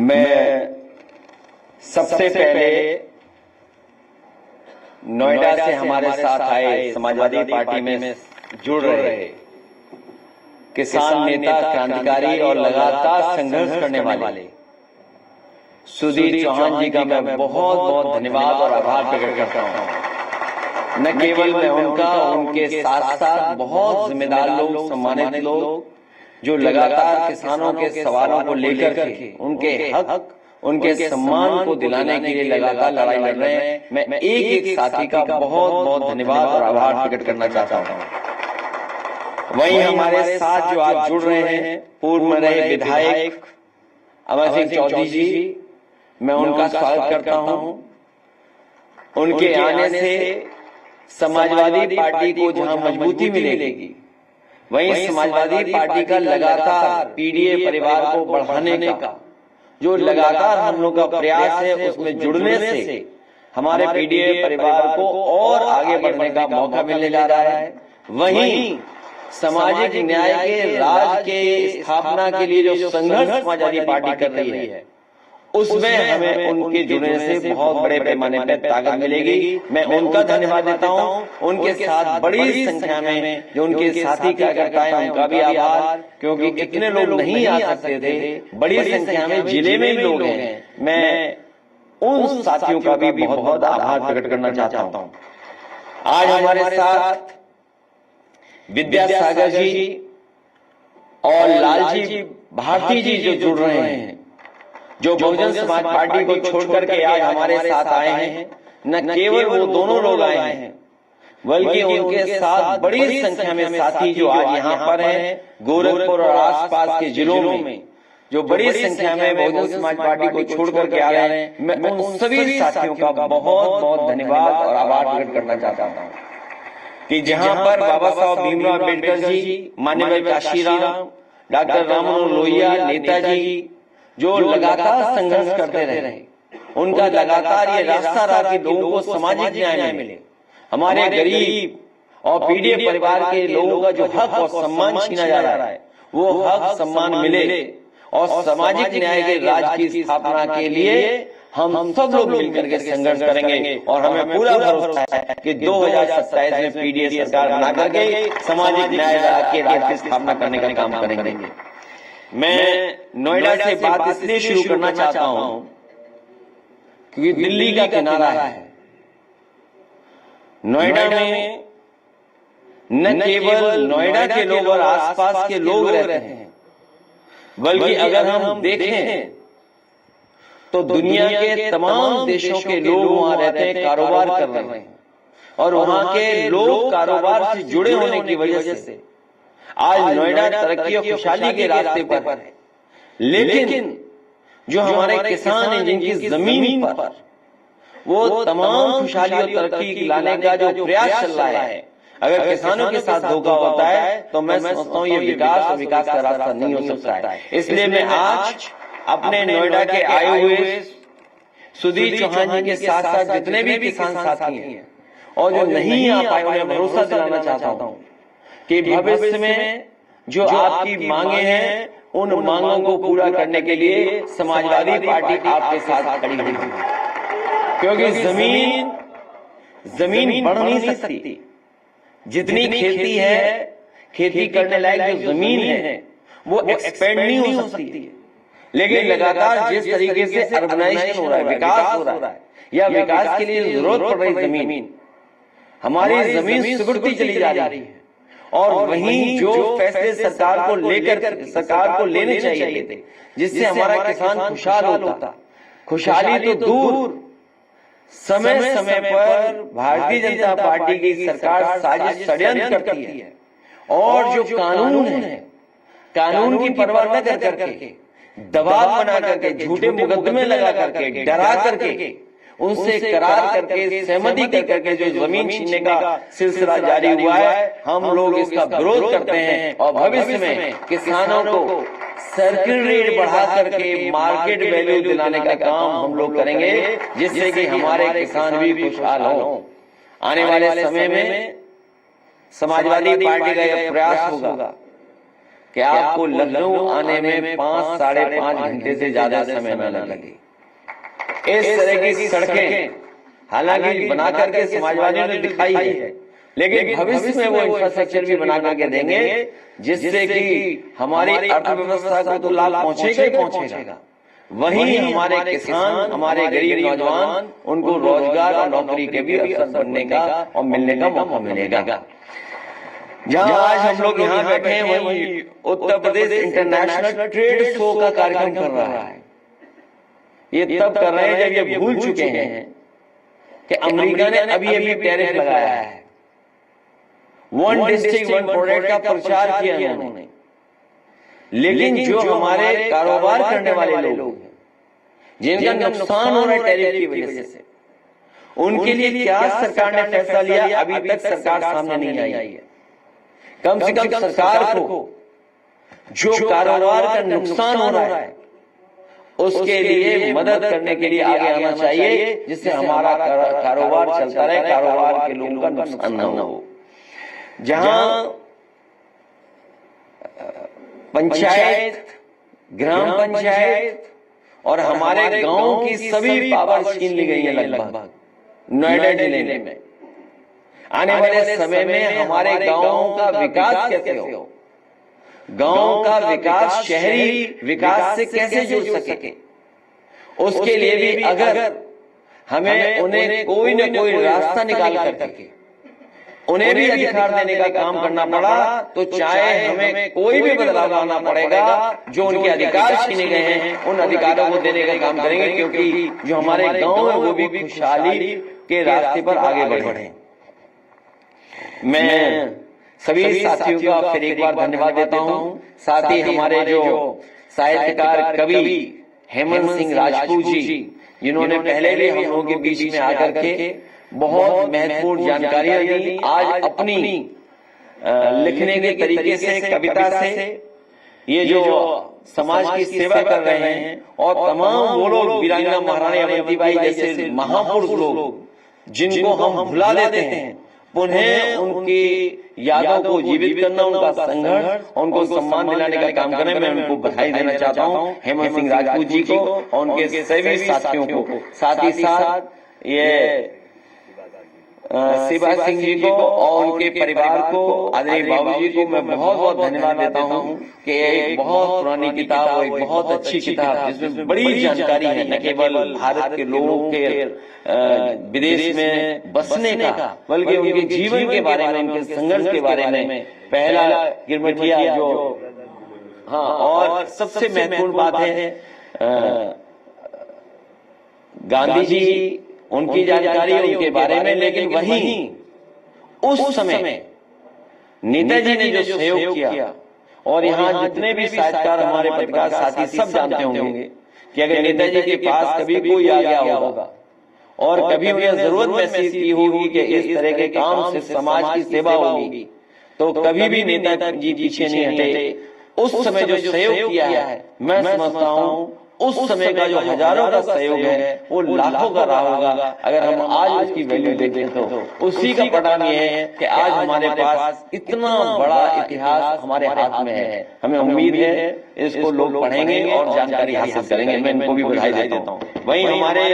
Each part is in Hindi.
मैं सबसे पहले नोएडा से हमारे साथ आए समाजवादी पार्टी में जुड़ रहे किसान नेता, क्रांतिकारी और लगातार संघर्ष करने वाले सुधीर चौहान जी का मैं बहुत बहुत धन्यवाद और आभार प्रकट करता हूं। न केवल मैं उनका, उनके साथ साथ बहुत जिम्मेदार लोग, सम्मानित लोग जो लगातार किसानों के सवालों को लेकर के उनके हक, उनके सम्मान को दिलाने के लिए लगातार लड़ाई लड़ रहे हैं। मैं एक एक साथी का बहुत बहुत धन्यवाद और आभार प्रकट करना चाहता हूं। वहीं हमारे साथ जो आज जुड़ रहे हैं पूर्व में रहे विधायक अमर सिंह चौधरी जी, मैं उनका स्वागत करता हूं। उनके आने से समाजवादी पार्टी को जहां मजबूती मिलेगी, वहीं समाजवादी पार्टी का लगातार पीडीए परिवार को बढ़ाने का जो लगातार हम लोग का प्रयास है, उसमें जुड़ने से हमारे पीडीए परिवार को और आगे बढ़ने का मौका मिलने जा रहा है। वहीं सामाजिक न्याय के राज के स्थापना के लिए जो संघर्ष समाजवादी पार्टी कर रही है, उसमें हमें उनके जुड़ने से बहुत बड़े पैमाने पर ताकत मिलेगी। मैं उनका धन्यवाद देता हूं। उनके साथ बड़ी संख्या में जो उनके साथी कार्यकर्ता हैं, उनका भी आभार, क्योंकि इतने लोग नहीं आ सकते थे, बड़ी संख्या में जिले में भी लोग हैं। मैं उन साथियों का भी बहुत बहुत आभार प्रकट करना चाहता हूं। आज हमारे साथ विद्यासागर जी और लालजी भारती जी जो जुड़ रहे हैं, जो बहुजन समाज पार्टी को छोड़कर के आज हमारे साथ आए हैं। न केवल वो दोनों लोग आए हैं, बल्कि उनके साथ बड़ी संख्या में साथी जो आज यहाँ पर हैं, गोरखपुर और आसपास के जिलों में जो बड़ी संख्या में बहुजन समाज पार्टी को छोड़कर के आ रहे हैं। मैं उन सभी साथियों का बहुत बहुत धन्यवाद और आभार प्रकट करना चाहता हूँ कि जहाँ पर बाबा साहब भीमराव अम्बेडकर जी, माननीय काशीराम, डॉक्टर राममनोहर लोहिया, नेताजी जो लगातार संघर्ष करते रहे, उनका लगातार ये रास्ता रहा कि लोगों को सामाजिक न्याय मिले, हमारे गरीब और पीड़ित परिवार के लोगों का जो हक और सम्मान छीना जा रहा है, वो हक सम्मान मिले और सामाजिक न्याय के राज की स्थापना के लिए हम सब लोग मिलकर के संघर्ष करेंगे। और हमें पूरा भरोसा है कि 2027 में पीडीए सरकार बना करके सामाजिक न्याय के राज की स्थापना करने का काम करेंगे। मैं नोएडा से बात इसलिए शुरू करना चाहता हूं क्योंकि दिल्ली का किनारा है। नोएडा में न केवल नोएडा के लोग और आसपास के लोग रहते हैं, बल्कि अगर हम देखें तो दुनिया के तमाम देशों के लोग वहां रहते हैं, कारोबार कर रहे हैं, और वहां के लोग कारोबार से जुड़े होने की वजह से आज नोएडा तरक्की और खुशहाली के रास्ते पर है। लेकिन जो हमारे किसान हैं, जिनकी जमीन पर वो तमाम खुशहाली और तरक्की लाने का जो प्रयास चल रहा है, अगर किसानों के साथ धोखा होता है तो मैं समझता हूं ये विकास का रास्ता नहीं हो सकता है। इसलिए मैं आज अपने नोएडा के आए हुए सुधीर चौहान जी के साथ साथ जितने भी किसान साथी हैं और जो नहीं आ पाए, उन्हें भरोसा दिलाना चाहता हूं कि भविष्य में जो आपकी मांगे हैं, उन मांगों को पूरा करने के लिए समाजवादी पार्टी आपके साथ खड़ी होगी। क्योंकि जमीन बढ़ नहीं सकती, जितनी खेती है, खेती करने लायक जो जमीन है वो एक्सपेंड नहीं हो सकती है। लेकिन लगातार जिस तरीके से अर्बनाइजेशन हो रहा है, विकास हो रहा है, या विकास के लिए जरूरत पड़ रही जमीन, हमारी जमीन सिकुड़ती चली जा रही है। और वहीं जो फैसले सरकार को लेने चाहिए थे, जिससे हमारा किसान खुशहाल होता, खुशहाली तो दूर, समय समय पर भारतीय जनता पार्टी की सरकार साजिश षड्यंत्र करती है और जो कानून है, कानून की परवाह न कर करके, दबाव बना करके, झूठे मुकदमे लगा करके, डरा करके, उनसे करार करके, सहमति करके जो जमीन छीनने का सिलसिला जारी हुआ है, हम लोग इसका विरोध करते हैं। और भविष्य में किसानों को सर्किल रेट बढ़ा करके मार्केट वैल्यू दिलाने का काम हम लोग करेंगे, जिससे कि हमारे किसान भी खुशहाल हों। आने वाले समय में समाजवादी पार्टी का यह प्रयास होगा कि आपको लखनऊ आने में 5 साढ़े 5 घंटे से ज्यादा समय न लगे। इस तरह की सड़कें हालांकि बना करके समाजवादियों ने दिखाई है, लेकिन भविष्य में वो इंफ्रास्ट्रक्चर भी बना करके देंगे जिससे कि हमारी अर्थव्यवस्था को तो लाभ पहुंचेगा ही पहुंचेगा, वहीं हमारे किसान, हमारे गरीब नौजवान, उनको रोजगार और नौकरी के भी अवसर बनने का और मिलने का मौका मिलेगा। जहां आज हम लोग यहाँ बैठे हैं, वहीं Uttar Pradesh international trade show का कार्यक्रम कर रहा है। ये तब कर रहे हैं जब ये भूल चुके हैं कि अमेरिका ने अभी अभी टैरिफ लगाया है। वन डिस्ट्रिक्ट वन प्रोडक्ट का प्रचार किया उन्होंने, लेकिन जो हमारे कारोबार करने वाले लोग हैं, जिनका नुकसान हो रहा है टैरिफ की वजह से, उनके लिए क्या सरकार ने फैसला लिया, अभी तक सरकार सामने नहीं आई है। कम से कम सरकार को जो कारोबार का नुकसान हो रहा है उसके लिए मदद करने के लिए आगे आना चाहिए, जिससे हमारा कारोबार चलता रहे, कारोबार के लोगों का नुकसान न हो। जहां पंचायत, ग्राम पंचायत और हमारे गांव की सभी पावर छीन ली गई है लगभग नोएडा जिले में। आने वाले समय में हमारे गांवों का विकास कैसे हो, गांव का विकास शहरी विकास से कैसे जुड़ सके, उसके लिए भी अगर हमें उन्हें कोई न कोई रास्ता निकाल करके उन्हें भी अधिकार देने का काम करना पड़ा, तो चाहे हमें कोई भी बदलाव लाना पड़ेगा, जो उनके अधिकार छीने गए हैं उन अधिकारों को देने का काम करेंगे, क्योंकि जो हमारे गांव है वो भी खुशहाली के रास्ते पर आगे बढ़े। मैं सभी साथियों का फिर एक बार धन्यवाद देता हूं। साथ ही हमारे जो साहित्यकार कवि हेमंत सिंह राजपूत जी, जिन्होंने पहले भी हम लोगों के बीच में आकर के बहुत महत्वपूर्ण जानकारियां दी, आज अपनी लिखने के तरीके से, कविता से ये जो समाज की सेवा कर रहे हैं, और तमाम वो लोग वीरांगना महारानी अवंतीबाई जैसे महापुरुष लोग जिनको हम भुला देते हैं, पुनः उनकी यादों को जीवित करना, उनका संघर्ष, उनको सम्मान दिलाने का काम करने में उनको बधाई देना चाहता हूं, हेमंत सिंह राजपूत जी को और उनके सभी साथियों को। साथ ही साथ ये शिवा सिंह जी को और उनके परिवार को, आदरणीय बाबूजी को मैं बहुत बहुत धन्यवाद देता हूं कि एक बहुत पुरानी किताब और एक बहुत अच्छी किताब जिसमें बड़ी जानकारी है, न केवल भारत के लोगों के विदेश में बसने का, बल्कि उनके जीवन के बारे में, उनके संघर्ष के बारे में। पहला गिरमिटिया जो, हाँ, और सबसे महत्वपूर्ण बात है गांधी जी, उनकी जानकारी उनके बारे में, लेकिन वहीं उस समय नेताजी ने जो सहयोग किया, और यहाँ जितने भी साहित्यकार, हमारे पत्रकार साथी सब जानते होंगे कि अगर नेताजी के पास कभी कोई आ गया होगा और कभी उन्हें जरूरत महसूस की होगी कि इस तरह के काम से समाज की सेवा होगी, तो कभी भी नेताजी पीछे नहीं हटे। उस समय जो सहयोग किया है, मैं समझता हूँ उस समय का जो हजारों का सहयोग है वो लाखों का रहा होगा। अगर हम आज उसकी वैल्यू देखें तो उसी का परिणाम ये है कि आज हमारे पास इतना बड़ा इतिहास हमारे हाथ में है। हमें उम्मीद है इसको लोग पढ़ेंगे और जानकारी हासिल करेंगे। मैं इनको भी बधाई देता हूँ। वहीं हमारे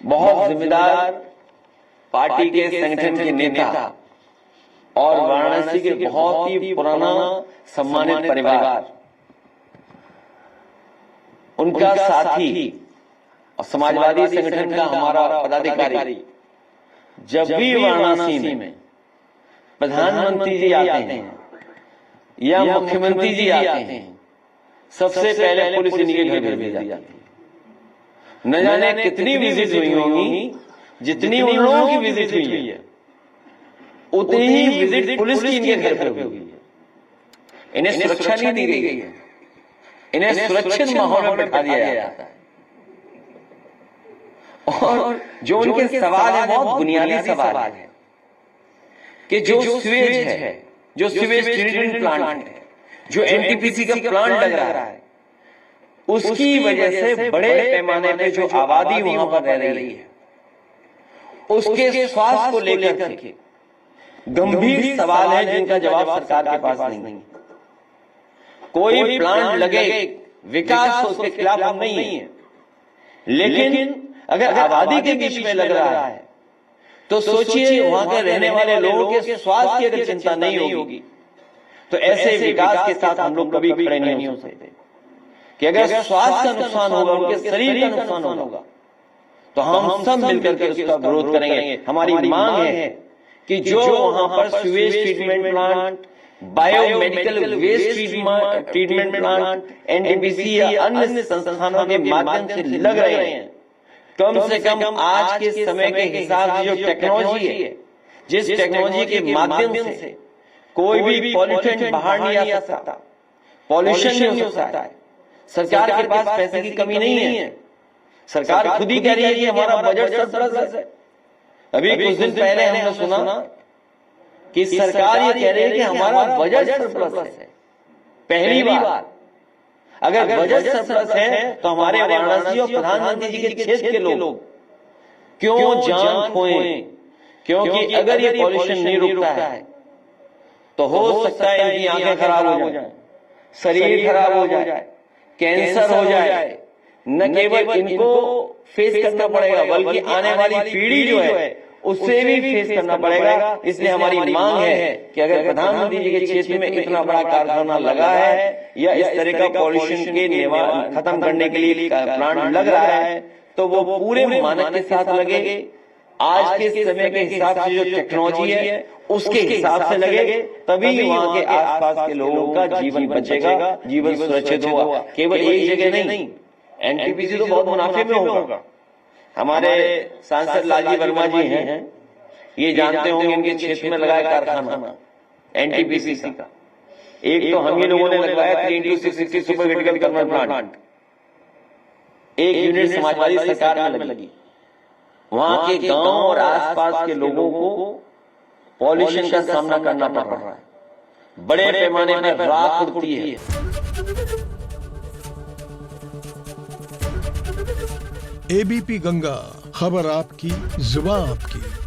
बहुत जिम्मेदार पार्टी के संगठन के नेता और वाराणसी के बहुत ही पुराना सम्मानित परिवार, उनका साथी और समाजवादी संगठन का हमारा पदाधिकारी, जब भी वाराणसी में प्रधानमंत्री जी आते हैं या मुख्यमंत्री जी आते हैं, सबसे पहले पुलिस इनके घर भेज दी जाती है। न जाने कितनी विजिट हुई होंगी, जितनी उन लोगों की विजिट हुई है उतनी ही विजिट पुलिस की इनके घर पर हुई है। इन्हें सुरक्षा नहीं दी गई है, इन्हें सुरक्षित माहौल में बैठा दिया जाता है। और जो उनके सवाल है बहुत बुनियादी सवाल है कि जो सीवेज है, जो सीवेज ट्रीटमेंट प्लांट है, जो एनटीपीसी का प्लांट लग रहा है, उसकी वजह से बड़े पैमाने पे जो आबादी वहां पर रह रही है, उसके स्वास्थ्य को लेकर के गंभीर सवाल है जिनका जवाब सरकार के पास नहीं है। कोई प्लांट लगे, विकास हो, उसके खिलाफ हम नहीं है, लेकिन अगर आबादी के बीच में लग रहा है तो सोचिए वहां के रहने वाले लोगों के स्वास्थ्य की अगर चिंता नहीं होगी तो ऐसे विकास के साथ हम लोग कभी खड़े नहीं हो सकते। कि अगर स्वास्थ्य का नुकसान होगा, उनके शरीर का नुकसान होगा, तो हम सब मिलकर के उसका विरोध करेंगे। हमारी मांग है कि जो वहां पर sewage treatment plant, biomedical waste treatment plant, NTPC या अन्य संस्थानों के माध्यम से लग रहे हैं, कम से कम आज के समय के हिसाब से जो टेक्नोलॉजी है, जिस टेक्नोलॉजी के माध्यम से कोई भी पॉल्यूटेंट बाहर नहीं आ सकता, पॉल्यूशन नहीं हो सकता है। सरकार के पास पैसे की कमी नहीं है। सरकार खुद ही कह रही है कि हमारा बजट सरप्लस है। अभी कुछ दिन पहले हमने सुना कि सरकार ये कह रही है कि हमारा बजट सरप्लस है। पहली बार अगर बजट सरप्लस है तो हमारे वाराणसी और प्रधानमंत्री जी के क्षेत्र के लोग क्यों जान खोएं? क्योंकि अगर ये पॉल्यूशन नहीं रुकता है तो हो सकता है इनकी आंखें खराब हो जाए, शरीर खराब हो जाए, कैंसर हो जाए। न केवल इनको फेस करना पड़ेगा बल्कि आने वाली पीढ़ी जो है उससे भी फेस करना पड़ेगा। इसलिए हमारी मांग है कि अगर प्रधानमंत्री जी के क्षेत्र में इतना बड़ा कारखाना लगा है या इस तरह का पॉल्यूशन के खत्म करने के लिए प्लांट लग रहा है तो वो पूरे मानक के साथ लगे, आज के समय के हिसाब से जो टेक्नोलॉजी है उसके हिसाब से लगे, तभी वहां के आसपास के लोगों का जीवन बचेगा, जीवन सुरक्षित होगा। केवल एक जगह नहीं, एनटीपीसी तो बहुत मुनाफे में होगा। हमारे सांसद लालजी वर्मा जी हैं, ये जानते होंगे इनके क्षेत्र में लगाया कारखाना एनटीपीसी का। एक तो हम ही लोगों ने लगवाया 3x660 super critical thermal plant, एक यूनिट समाजवादी सरकार में लगी। वहां के गांव और आसपास के लोगों को पॉल्यूशन का सामना करना पड़ रहा है, बड़े पैमाने पर राख उड़ती है। एबीपी गंगा, खबर आपकी, जुबान आपकी।